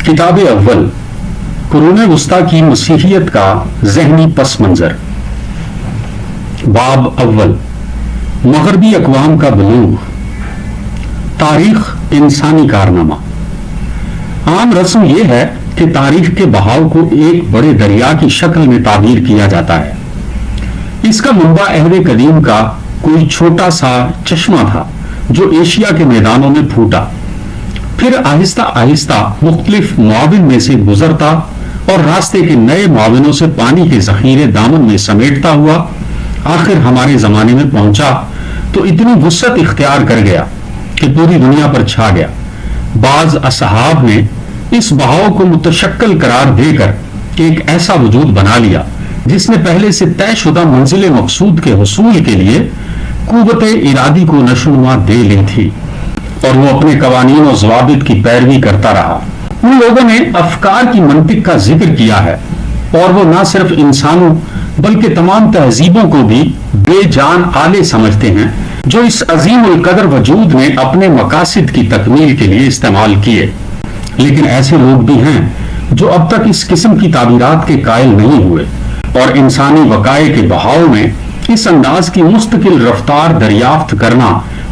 کتاب اول قرون وسطی کی مسیحیت کا ذہنی پس منظر۔ باب اول مغربی اقوام کا بلوغ۔ تاریخ انسانی کارنامہ۔ عام رسم یہ ہے کہ تاریخ کے بہاؤ کو ایک بڑے دریا کی شکل میں تعبیر کیا جاتا ہے۔ اس کا منبع عہد قدیم کا کوئی چھوٹا سا چشمہ تھا جو ایشیا کے میدانوں میں پھوٹا، پھر آہستہ آہستہ مختلف معاون میں سے گزرتا اور راستے کے نئے معاونوں سے پانی کے ذخیرے دامن میں سمیٹتا ہوا آخر ہمارے زمانے میں پہنچا تو اتنی وسعت اختیار کر گیا کہ پوری دنیا پر چھا گیا۔ بعض اصحاب نے اس بہاؤ کو متشکل قرار دے کر ایک ایسا وجود بنا لیا جس نے پہلے سے طے شدہ منزل مقصود کے حصول کے لیے قوت ارادی کو نشوونما دے لی تھی اور وہ اپنے قوانین و ضوابط کی پیروی کرتا رہا۔ ان لوگوں نے افکار کی منطق کا ذکر کیا ہے اور وہ نہ صرف انسانوں بلکہ تمام تہذیبوں کو بھی بے جان آلے سمجھتے ہیں جو اس عظیم القدر وجود نے اپنے مقاصد کی تکمیل کے لیے استعمال کیے۔ لیکن ایسے لوگ بھی ہیں جو اب تک اس قسم کی تعبیرات کے قائل نہیں ہوئے اور انسانی وقائع کے بہاؤ میں اس انداز کی مستقل رفتار دریافت کرنا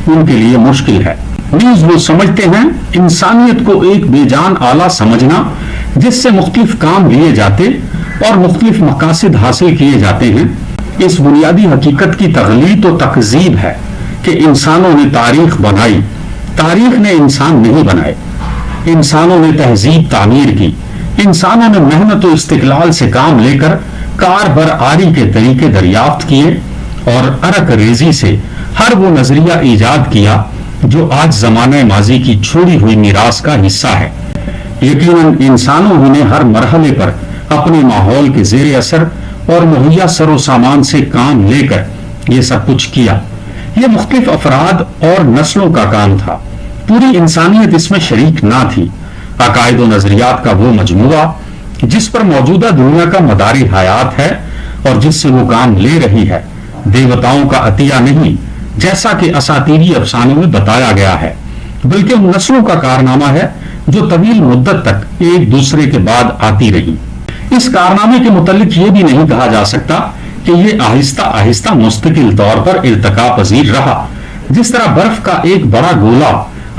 ان کے لیے مشکل ہے۔ نیز وہ سمجھتے ہیں انسانیت کو ایک بے جان آلہ سمجھنا جس سے مختلف کام لیے جاتے اور مختلف مقاصد حاصل کیے جاتے ہیں، اس بنیادی حقیقت کی تغلیط و تکذیب ہے کہ انسانوں نے تاریخ بنائی، تاریخ نے انسان نہیں بنائے۔ انسانوں نے تہذیب تعمیر کی، انسانوں نے محنت و استقلال سے کام لے کر کار بر آری کے طریقے دریافت کیے اور عرق ریزی سے ہر وہ نظریہ ایجاد کیا جو آج زمانہ ماضی کی چھوڑی ہوئی میراث کا حصہ ہے۔ یقیناً انسانوں ہی نے ہر مرحلے پر اپنے ماحول کے زیر اثر اور مہیا سر و سامان سے کام لے کر یہ سب کچھ کیا۔ یہ مختلف افراد اور نسلوں کا کام تھا، پوری انسانیت اس میں شریک نہ تھی۔ عقائد و نظریات کا وہ مجموعہ جس پر موجودہ دنیا کا مدار حیات ہے اور جس سے وہ کام لے رہی ہے، دیوتاؤں کا عطیہ نہیں جیسا کہ اساطیری افسانوں میں بتایا گیا ہے، بلکہ ان نسلوں کا کارنامہ ہے جو طویل مدت تک ایک دوسرے کے بعد آتی رہی۔ اس کارنامے کے متعلق یہ بھی نہیں کہا جا سکتا کہ یہ آہستہ آہستہ مستقل طور پر ارتقا پذیر رہا، جس طرح برف کا ایک بڑا گولا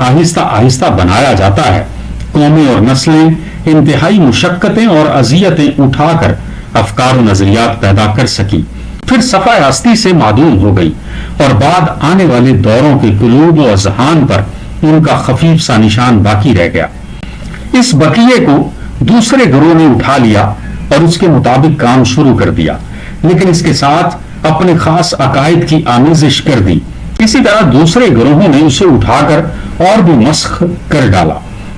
آہستہ آہستہ بنایا جاتا ہے۔ قومیں اور نسلیں انتہائی مشقتیں اور اذیتیں اٹھا کر افکار و نظریات پیدا کر سکی، پھر صفحہ ہستی سے معدوم ہو گئی اور بعد آنے والے دوروں کے قلوب و اذہان پر ان کا خفیف سا نشان باقی رہ گیا۔ اس بقیے کو دوسرے گروہ نے اٹھا لیا اور اس کے مطابق کام شروع کر دیا، لیکن اس کے ساتھ اپنے خاص عقائد کی آمیزش کر دی۔ اسی طرح دوسرے گروہوں نے اسے اٹھا کر اور بھی مسخ کر ڈالا۔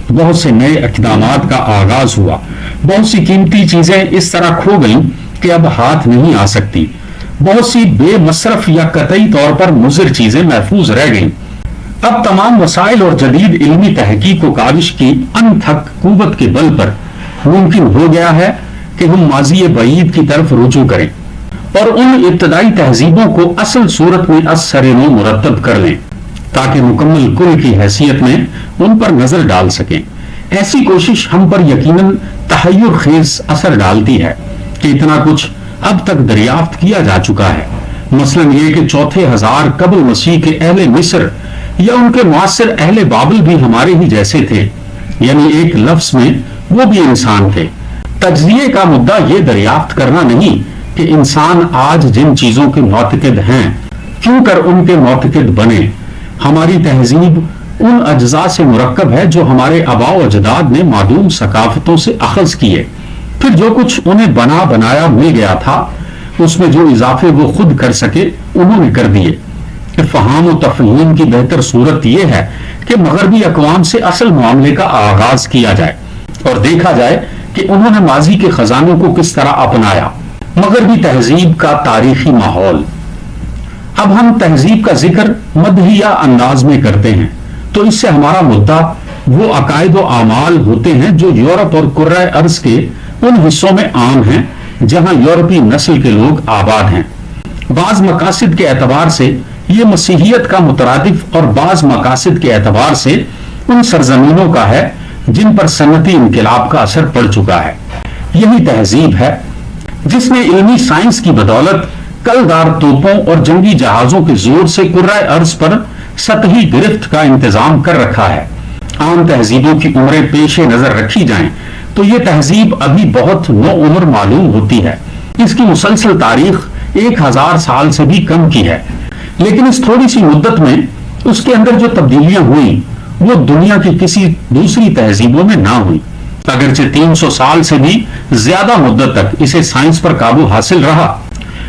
بہت سے نئے اقدامات کا آغاز ہوا، بہت سی قیمتی چیزیں اس طرح کھو گئیں کہ اب ہاتھ نہیں آ سکتی، بہت سی بے مصرف یا قطعی طور پر مضر چیزیں محفوظ رہ گئیں۔ اب تمام وسائل اور جدید علمی تحقیق و کاوش کی انتھک قوت کے بل پر ممکن ہو گیا ہے کہ ہم ماضی بعید کی طرف رجوع کریں اور ان ابتدائی تہذیبوں کو اصل صورت میں از سر نو مرتب کر لیں تاکہ مکمل کل کی حیثیت میں ان پر نظر ڈال سکیں۔ ایسی کوشش ہم پر یقیناً تحیر خیز اثر ڈالتی ہے کہ اتنا کچھ اب تک دریافت کیا جا چکا ہے، مثلاً یہ کہ چوتھے ہزار قبل مسیح کے اہل مصر یا ان کے معاصر اہل بابل بھی ہمارے ہی جیسے تھے، یعنی ایک لفظ میں وہ بھی انسان تھے۔ تجزیے کا مدعا یہ دریافت کرنا نہیں کہ انسان آج جن چیزوں کے معتقد ہیں کیوں کر ان کے معتقد بنے۔ ہماری تہذیب ان اجزاء سے مرکب ہے جو ہمارے آباء و اجداد نے معدوم ثقافتوں سے اخذ کیے، پھر جو کچھ انہیں بنا بنایا مل گیا تھا اس میں جو اضافے وہ خود کر سکے انہوں نے کر دیے۔ فہم و تفہیم کی بہتر صورت یہ ہے کہ مغربی اقوام سے اصل معاملے کا آغاز کیا جائے اور دیکھا جائے کہ انہوں نے ماضی کے خزانوں کو کس طرح اپنایا۔ مغربی تہذیب کا تاریخی ماحول۔ اب ہم تہذیب کا ذکر مدحیہ انداز میں کرتے ہیں تو اس سے ہمارا مدعا وہ عقائد و اعمال ہوتے ہیں جو یورپ اور کرۂ ارض کے ان حصوں میں عام ہیں جہاں یورپی نسل کے لوگ آباد ہیں۔ بعض مقاصد کے اعتبار سے یہ مسیحیت کا مترادف اور بعض مقاصد کے اعتبار سے ان سرزمینوں کا ہے جن پر صنعتی انقلاب کا اثر پڑ چکا ہے۔ یہی تہذیب ہے جس نے علمی سائنس کی بدولت کلدار توپوں اور جنگی جہازوں کے زور سے کرۂ ارض پر سطحی گرفت کا انتظام کر رکھا ہے۔ عام تہذیبوں کی عمریں پیش نظر رکھی جائیں تو یہ تہذیب ابھی بہت نو عمر معلوم ہوتی ہے۔ اس کی مسلسل تاریخ 1000 سال سے بھی کم کی ہے، لیکن اس تھوڑی سی مدت میں اس کے اندر جو تبدیلیاں ہوئیں وہ دنیا کی کسی دوسری تہذیبوں میں نہ ہوئی۔ اگرچہ 300 سال سے بھی زیادہ مدت تک اسے سائنس پر قابو حاصل رہا،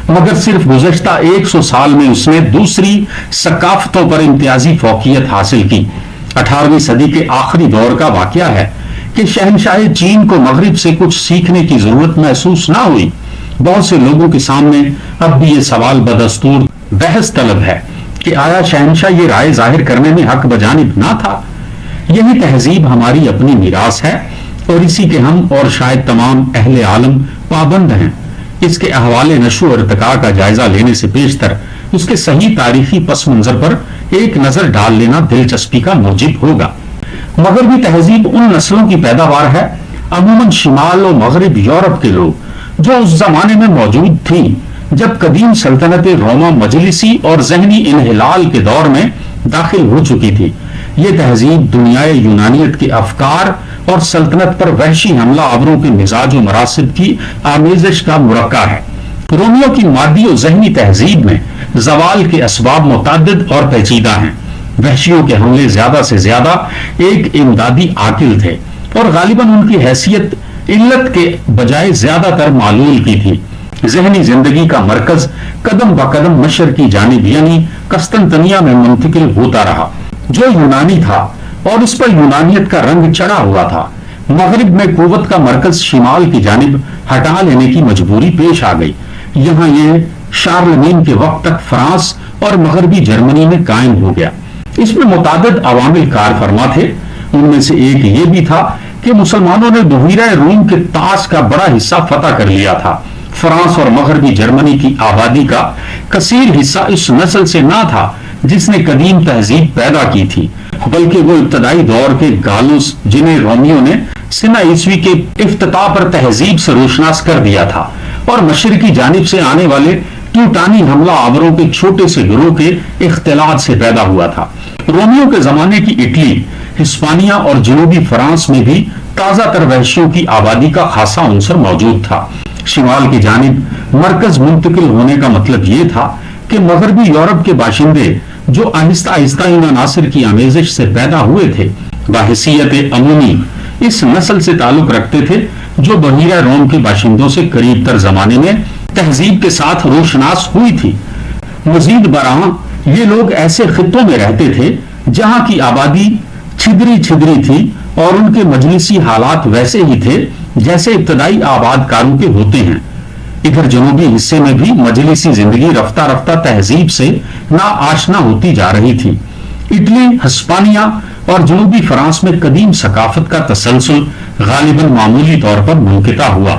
مگر صرف گزشتہ 100 سال میں اس نے دوسری ثقافتوں پر امتیازی فوقیت حاصل کی۔ 18ویں صدی کے آخری دور کا واقعہ ہے کہ شہنشاہ چین کو مغرب سے کچھ سیکھنے کی ضرورت محسوس نہ ہوئی۔ بہت سے لوگوں کے سامنے اب بھی یہ سوال بدستور بحث طلب ہے کہ آیا شہنشاہ یہ رائے ظاہر کرنے میں حق بجانب نہ تھا؟ یہی تہذیب ہماری اپنی میراث ہے اور اسی کے ہم اور شاید تمام اہل عالم پابند ہیں۔ اس کے احوال نشو و ارتقاء کا جائزہ لینے سے پیشتر اس کے صحیح تاریخی پس منظر پر ایک نظر ڈال لینا دلچسپی کا موجب ہوگا۔ مغربی تہذیب ان نسلوں کی پیداوار ہے، عموماً شمال و مغرب یورپ کے لوگ، جو اس زمانے میں موجود تھیں جب قدیم سلطنت روما مجلسی اور ذہنی انحلال کے دور میں داخل ہو چکی تھی۔ یہ تہذیب دنیائے یونانیت کے افکار اور سلطنت پر وحشی حملہ آوروں کے مزاج و مراسب کی آمیزش کا مرکب ہے۔ رومیوں کی مادی و ذہنی تہذیب میں زوال کے اسباب متعدد اور پیچیدہ ہیں۔ وحشیوں کے حملے زیادہ سے زیادہ ایک امدادی عاقل تھے اور غالباً ان کی حیثیت علت کے بجائے زیادہ تر معلول کی تھی۔ ذہنی زندگی کا مرکز قدم بقدم مشرق کی جانب یعنی قسطنطنیہ میں منتقل ہوتا رہا، جو یونانی تھا اور اس پر یونانیت کا رنگ چڑھا ہوا تھا۔ مغرب میں قوت کا مرکز شمال کی جانب ہٹا لینے کی مجبوری پیش آ گئی۔ یہاں یہ شارلمین کے وقت تک فرانس اور مغربی جرمنی میں قائم ہو گیا۔ اس میں متعدد عوامل کار فرما تھے۔ ان میں سے ایک یہ بھی تھا کہ مسلمانوں نے بحیرہ روم کے طاس کا بڑا حصہ فتح کر لیا تھا۔ فرانس اور مغربی جرمنی کی آبادی کا کثیر حصہ اس نسل سے نہ تھا جس نے قدیم تہذیب پیدا کی تھی، بلکہ وہ ابتدائی دور کے گالوس جنہیں رومیوں نے سنہ عیسوی کے افتتاح پر تہذیب سے روشناس کر دیا تھا، اور مشرقی جانب سے آنے والے ٹیوٹانی حملہ آوروں کے چھوٹے سے گروہ کے اختلاط سے پیدا ہوا تھا۔ رومیوں کے زمانے کی اٹلی، ہسپانیہ اور جنوبی فرانس میں بھی تازہ تر وحشیوں کی آبادی کا خاصا عنصر موجود تھا۔ شمال کی جانب مرکز منتقل ہونے کا مطلب یہ تھا کہ مغربی یورپ کے باشندے جو آہستہ آہستہ ان عناصر کی آمیزش سے پیدا ہوئے تھے، بحیثیت عمومی اس نسل سے تعلق رکھتے تھے جو بحیرہ روم کے باشندوں سے قریب تر زمانے میں تہذیب کے ساتھ روشناس ہوئی تھی۔ مزید برآں یہ لوگ ایسے خطوں میں رہتے تھے جہاں کی آبادی چھدری چھدری تھی اور ان کے مجلسی حالات ویسے ہی تھے جیسے ابتدائی آباد کاروں کے ہوتے ہیں۔ ادھر جنوبی حصے میں بھی مجلسی زندگی رفتہ رفتہ تہذیب سے ناآشنا ہوتی جا رہی تھی۔ اٹلی، ہسپانیہ اور جنوبی فرانس میں قدیم ثقافت کا تسلسل غالباً معمولی طور پر منقطع ہوا،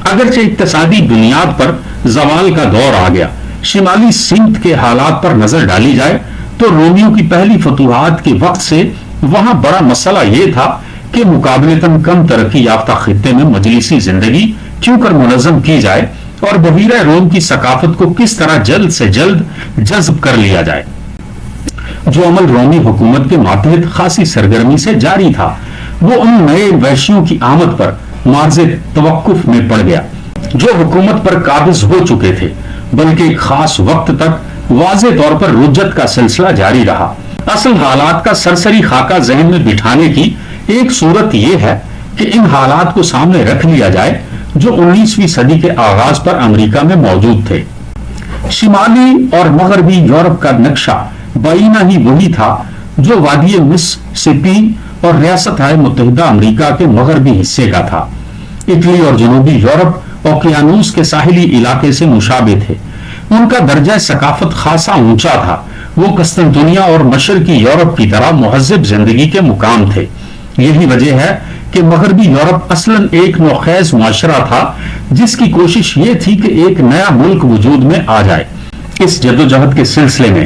اگرچہ اقتصادی بنیاد پر زوال کا دور آ گیا۔ شمالی سمت کے حالات پر نظر ڈالی جائے تو رومیوں کی پہلی فتوحات کے وقت سے وہاں بڑا مسئلہ یہ تھا کہ مقابلتاً کم ترقی یافتہ خطے میں مجلسی زندگی کیوں کر منظم کی جائے اور بحیرہ روم کی ثقافت کو کس طرح جلد سے جلد جذب کر لیا جائے۔ جو عمل رومی حکومت کے ماتحت خاصی سرگرمی سے جاری تھا، وہ ان نئے وحشیوں کی آمد پر معرض توقف میں پڑ گیا جو حکومت پر قابض ہو چکے تھے، بلکہ ایک خاص وقت تک واضح طور پر رجت کا سلسلہ جاری رہا۔ اصل حالات کا سرسری خاکہ ذہن میں بٹھانے کی ایک صورت یہ ہے کہ ان حالات کو سامنے رکھ لیا جائے جو 19ویں صدی کے آغاز پر امریکہ میں موجود تھے۔ شمالی اور مغربی یورپ کا نقشہ بعینہ ہی وہی تھا جو وادی مسسپی اور ریاستہائے متحدہ امریکہ کے مغربی حصے کا تھا۔ اٹلی اور جنوبی یورپ اوقیانوس کے ساحلی علاقے سے مشابہ تھے۔ ان کا درجہ ثقافت خاصا اونچا تھا۔ وہ قسطنطنیہ اور مشرقی یورپ کی طرح مہذب زندگی کے مقام تھے۔ یہی وجہ ہے کہ مغربی یورپ اصلاً ایک نوخیز معاشرہ تھا جس کی کوشش یہ تھی کہ ایک نیا ملک وجود میں آ جائے۔ اس جدوجہد کے سلسلے میں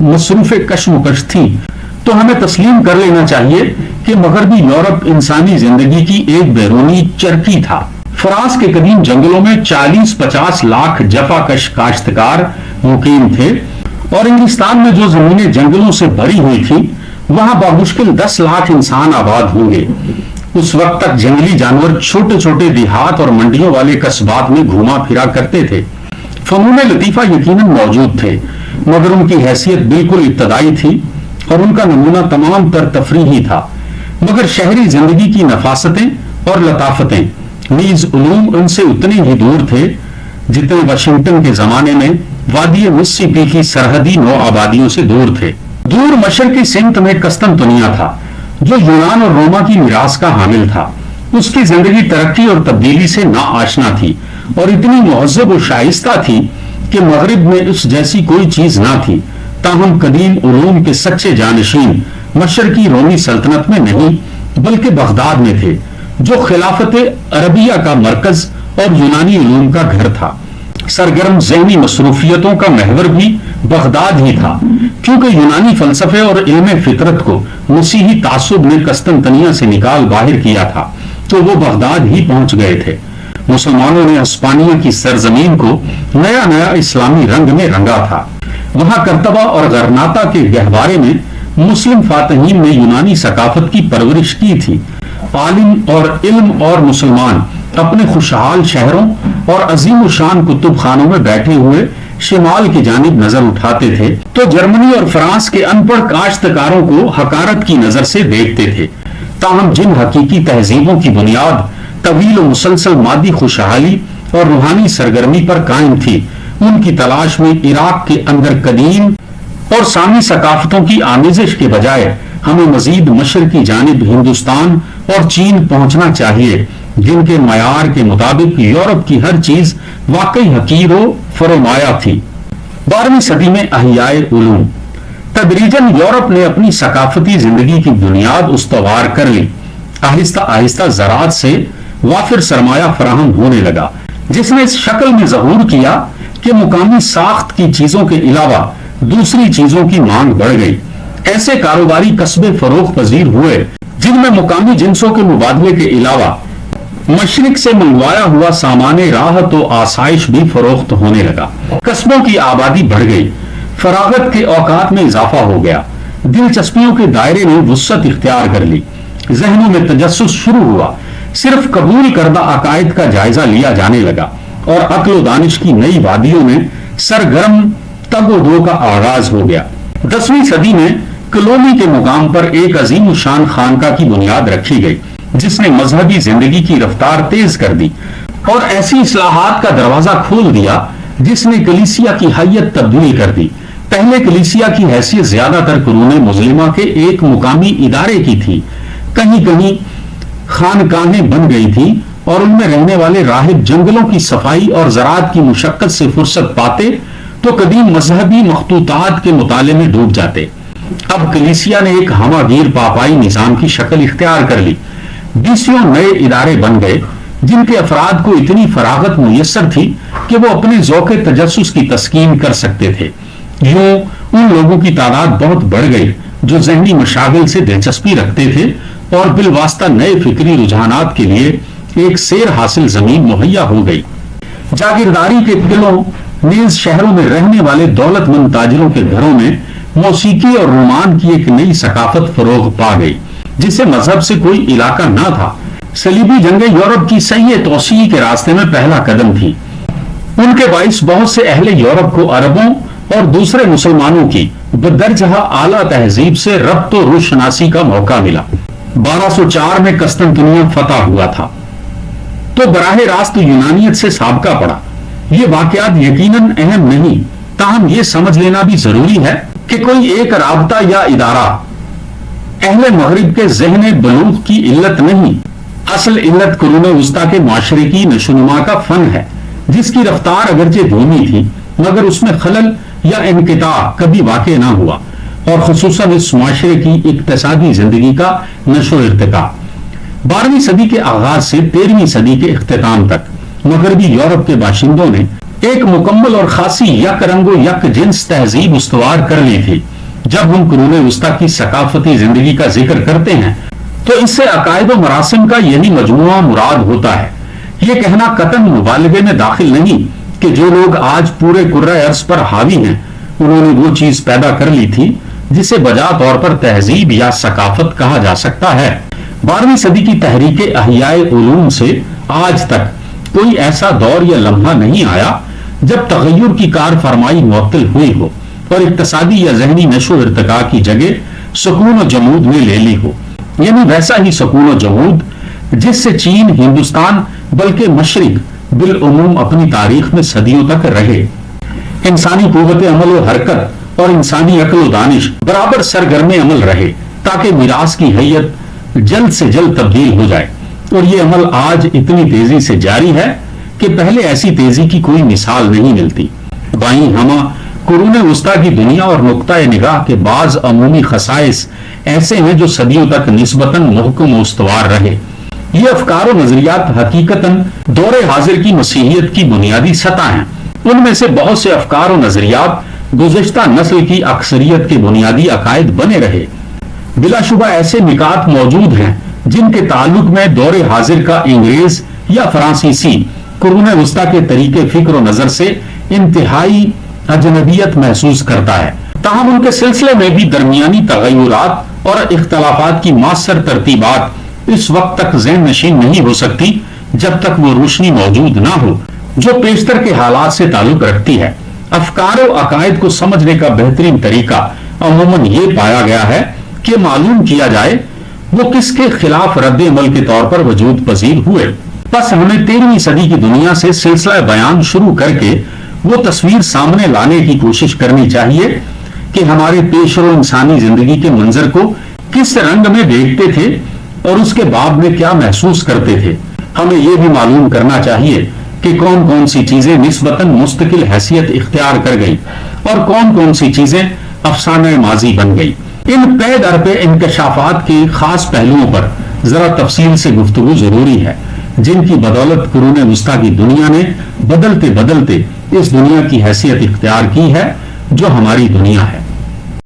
مصروف کشمکش تھیں، تو ہمیں تسلیم کر لینا چاہیے کہ مغربی یورپ انسانی زندگی کی ایک بیرونی چرکی تھا۔ فرانس کے قدیم جنگلوں میں 40-50 لاکھ جفا کش کاشتکار مقیم تھے، اور انگلستان میں جو زمینیں جنگلوں سے بھری ہوئی تھی وہاں بمشکل 10 لاکھ انسان آباد ہوں گے۔ اس وقت تک جنگلی جانور چھوٹے چھوٹے دیہات اور منڈیوں والے قصبات میں گھوما پھرا کرتے تھے۔ فنون لطیفہ یقیناً موجود تھے، مگر ان کی حیثیت بالکل ابتدائی تھی اور ان کا نمونہ تمام تر تفریحی تھا۔ مگر شہری زندگی کی نفاستیں اور لطافتیں نیز علوم ان سے اتنے ہی دور تھے جتنے واشنگٹن کے زمانے میں وادی مسیپی کی سرحدی نو آبادیوں سے دور تھے۔ دور مشرقی سمت میں قسطنطنیہ تھا، جو یونان اور روما کی میراث کا حامل تھا۔ اس کی زندگی ترقی اور تبدیلی سے نا آشنا تھی اور اتنی مہذب و شائستہ تھی کہ مغرب میں اس جیسی کوئی چیز نہ تھی۔ تاہم قدیم علوم کے سچے جانشین مشرقی رومی سلطنت میں نہیں بلکہ بغداد میں تھے، جو خلافت عربیہ کا مرکز اور یونانی علوم کا گھر تھا۔ سرگرم ذہنی مصروفیتوں کا محور بھی بغداد ہی تھا، کیونکہ یونانی فلسفے اور علم فطرت کو مسیحی تعصب نے قسطنطنیہ سے نکال باہر کیا تھا، تو وہ بغداد ہی پہنچ گئے تھے۔ مسلمانوں نے ہسپانیہ کی سرزمین کو نیا نیا اسلامی رنگ میں رنگا تھا۔ وہاں کرتبہ اور غرناطہ کے گہوارے میں مسلم فاتحین نے یونانی ثقافت کی پرورش کی تھی۔ عالم اور علم اور مسلمان اپنے خوشحال شہروں اور عظیم الشان کتب خانوں میں بیٹھے ہوئے شمال کی جانب نظر اٹھاتے تھے تو جرمنی اور فرانس کے ان پڑھ کاشتکاروں کو حقارت کی نظر سے دیکھتے تھے۔ تاہم جن حقیقی تہذیبوں کی بنیاد طویل و مسلسل مادی خوشحالی اور روحانی سرگرمی پر قائم تھی، ان کی تلاش میں عراق کے اندر قدیم اور سامی ثقافتوں کی آمیزش کے بجائے ہمیں مزید مشرقی جانب ہندوستان اور چین پہنچنا چاہیے، جن کے معیار کے مطابق یورپ کی ہر چیز واقعی حقیر و فرومایہ تھی۔ 12ویں صدی میں احیاء علوم تدریجاً یورپ نے اپنی ثقافتی زندگی کی بنیاد استوار کر لی۔ آہستہ آہستہ زراعت سے وافر سرمایہ فراہم ہونے لگا، جس نے اس شکل میں ظہور کیا کہ مقامی ساخت کی چیزوں کے علاوہ دوسری چیزوں کی مانگ بڑھ گئی۔ ایسے کاروباری قصبے فروغ پذیر ہوئے جن میں مقامی جنسوں کے مبادلے کے علاوہ مشرق سے منگوایا ہوا سامان راحت و آسائش بھی فروخت ہونے لگا۔ قصبوں کی آبادی بڑھ گئی، فراغت کے اوقات میں اضافہ ہو گیا، دلچسپیوں کے دائرے نے وسعت اختیار کر لی، ذہنوں میں تجسس شروع ہوا، صرف قبول کردہ عقائد کا جائزہ لیا جانے لگا، اور عقل و دانش کی نئی وادیوں میں سرگرم تگ و دو کا آغاز ہو گیا۔ 10ویں صدی میں کلونی کے مقام پر ایک عظیم الشان خانقاہ کی بنیاد رکھی گئی، جس نے مذہبی زندگی کی رفتار تیز کر دی اور ایسی اصلاحات کا دروازہ کھول دیا جس نے کلیسیا کی حیت تبدیل کر دی۔ پہلے کلیسیا کی حیثیت زیادہ تر قرون مسلمہ کے ایک مقامی ادارے کی تھی، کہیں کہیں خانقاہیں بن گئی تھیں اور ان میں رہنے والے راہب جنگلوں کی صفائی اور زراعت کی مشقت سے فرصت پاتے تو قدیم مذہبی مخطوطات کے مطالعے میں ڈوب جاتے۔ اب کلیسیا نے ایک ہمہ گیر پاپائی نظام کی شکل اختیار کر لی۔ 20 نئے ادارے بن گئے جن کے افراد کو اتنی فراغت میسر تھی کہ وہ اپنے ذوق تجسس کی تسکین کر سکتے تھے۔ یوں ان لوگوں کی تعداد بہت بڑھ گئی جو ذہنی مشاغل سے دلچسپی رکھتے تھے اور بالواسطہ نئے فکری رجحانات کے لیے ایک سیر حاصل زمین مہیا ہو گئی۔ جاگیرداری کے قلعوں نیز شہروں میں رہنے والے دولت مند تاجروں کے گھروں میں موسیقی اور رومان کی ایک نئی ثقافت فروغ پا گئی جسے مذہب سے کوئی علاقہ نہ تھا۔ صلیبی جنگیں یورپ کی صحیح توسیع کے راستے میں پہلا قدم تھی۔ ان کے باعث بہت سے اہل یورپ کو عربوں اور دوسرے مسلمانوں کی بدرجہ اعلیٰ تہذیب سے ربط و روشناسی کا موقع ملا۔ 1204 میں قسطنطنیہ فتح ہوا تھا تو براہ راست یونانیت سے سابقہ پڑا۔ یہ واقعات یقیناً اہم نہیں، تاہم یہ سمجھ لینا بھی ضروری ہے کہ کوئی ایک رابطہ یا ادارہ اہل مغرب کے ذہن بلوغ کی علت نہیں، اصل علت قرون وسطیٰ کے معاشرے کی نشوونما کا فن ہے، جس کی رفتار اگرچہ دھیمی تھی مگر اس میں خلل یا انقطاع کبھی واقع نہ ہوا، اور خصوصاً اس معاشرے کی اقتصادی زندگی کا نشو و ارتقاء۔ 12ویں صدی کے آغاز سے 13ویں صدی کے اختتام تک مغربی یورپ کے باشندوں نے ایک مکمل اور خاصی یک رنگ و یک جنس تہذیب استوار کر لی تھی۔ جب ہم قرون وسطی کی ثقافتی زندگی کا ذکر کرتے ہیں تو اس سے عقائد و مراسم کا یہی مجموعہ مراد ہوتا ہے۔ یہ کہنا قطعاً مبالغے میں داخل نہیں کہ جو لوگ آج پورے کرۂ ارض پر حاوی ہیں انہوں نے وہ چیز پیدا کر لی تھی جسے بجا طور پر تہذیب یا ثقافت کہا جا سکتا ہے۔ 12ویں صدی کی تحریک احیاء علوم سے آج تک کوئی ایسا دور یا لمحہ نہیں آیا جب تغیر کی کار فرمائی معطل ہوئی ہو اور اقتصادی یا ذہنی نشو و ارتقاء کی جگہ سکون و جمود نے لے لی ہو، یعنی ویسا ہی سکون و جمود جس سے چین، ہندوستان بلکہ مشرق بالعموم اپنی تاریخ میں صدیوں تک رہے۔ انسانی قوت عمل و حرکت اور انسانی عقل و دانش برابر سرگرم عمل رہے تاکہ میراث کی حیت جلد سے جلد تبدیل ہو جائے، اور یہ عمل آج اتنی تیزی سے جاری ہے کہ پہلے ایسی تیزی کی کوئی مثال نہیں ملتی۔ بائیں ہمہ قرون وسطی کی دنیا اور نقطۂ نگاہ کے بعض عمومی خصائص ایسے ہیں جو صدیوں تک نسبتاً محکم و استوار رہے۔ یہ افکار و نظریات حقیقتاً دور حاضر کی مسیحیت کی بنیادی سطح ہیں۔ ان میں سے بہت سے افکار و نظریات گزشتہ نسل کی اکثریت کے بنیادی عقائد بنے رہے۔ بلا شبہ ایسے نکات موجود ہیں جن کے تعلق میں دور حاضر کا انگریز یا فرانسیسی قرون وسطی کے طریقے فکر و نظر سے انتہائی اجنبیت محسوس کرتا ہے، تاہم ان کے سلسلے میں بھی درمیانی تغیرات اور اختلافات کی مؤثر ترتیبات اس وقت تک ذہن نشین نہیں ہو سکتی جب تک وہ روشنی موجود نہ ہو جو پیشتر کے حالات سے تعلق رکھتی ہے۔ افکار و عقائد کو سمجھنے کا بہترین طریقہ عموماً یہ پایا گیا ہے کہ معلوم کیا جائے وہ کس کے خلاف رد عمل کے طور پر وجود پذیر ہوئے۔ بس ہمیں 13ویں صدی کی دنیا سے سلسلہ بیان شروع کر کے وہ تصویر سامنے لانے کی کوشش کرنی چاہیے کہ ہمارے پیش رو انسانی زندگی کے منظر کو کس رنگ میں دیکھتے تھے اور اس کے بعد میں کیا محسوس کرتے تھے۔ ہمیں یہ بھی معلوم کرنا چاہیے کہ کون کون سی چیزیں نسبتاً مستقل حیثیت اختیار کر گئی اور کون کون سی چیزیں افسانہ ماضی بن گئی۔ ان پے در پہ انکشافات کے خاص پہلوؤں پر ذرا تفصیل سے گفتگو ضروری ہے، جن کی بدولت قرون وسطی کی دنیا نے بدلتے بدلتے اس دنیا کی حیثیت اختیار کی ہے جو ہماری دنیا ہے۔